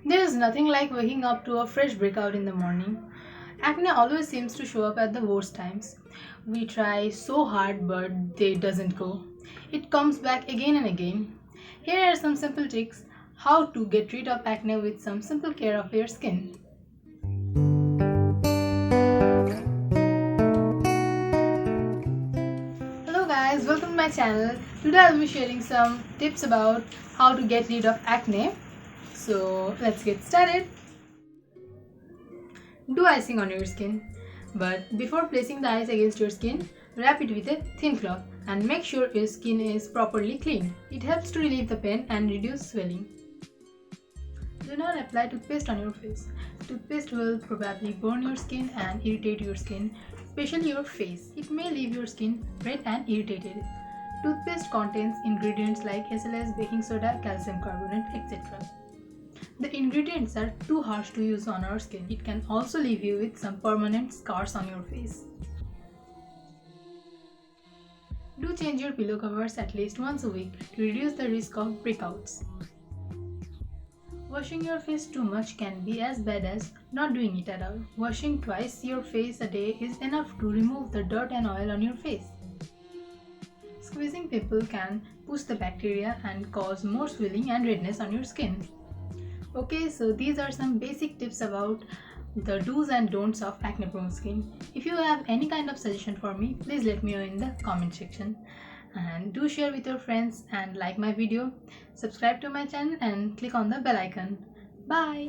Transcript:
There is nothing like waking up to a fresh breakout in the morning. Acne always seems to show up at the worst times. We try so hard but it doesn't go. It comes back again and again. Here are some simple tricks how to get rid of acne with some simple care of your skin. Hello guys, welcome to my channel. Today I'll be sharing some tips about how to get rid of acne. So let's get started. Do icing on your skin. But before placing the ice against your skin, wrap it with a thin cloth and make sure your skin is properly clean. It helps to relieve the pain and reduce swelling. Do not apply toothpaste on your face. Toothpaste will probably burn your skin and irritate your skin, especially your face. It may leave your skin red and irritated. Toothpaste contains ingredients like SLS, baking soda, calcium carbonate, etc. The ingredients are too harsh to use on our skin. It can also leave you with some permanent scars on your face. Do change your pillow covers at least once a week to reduce the risk of breakouts. Washing your face too much can be as bad as not doing it at all. Washing twice your face a day is enough to remove the dirt and oil on your face. Squeezing pimple can push the bacteria and cause more swelling and redness on your skin. Okay, so these are some basic tips about the do's and don'ts of acne prone skin. If you have any kind of suggestion for me, please let me know in the comment section. And do share with your friends and like my video. Subscribe to my channel and click on the bell icon. Bye!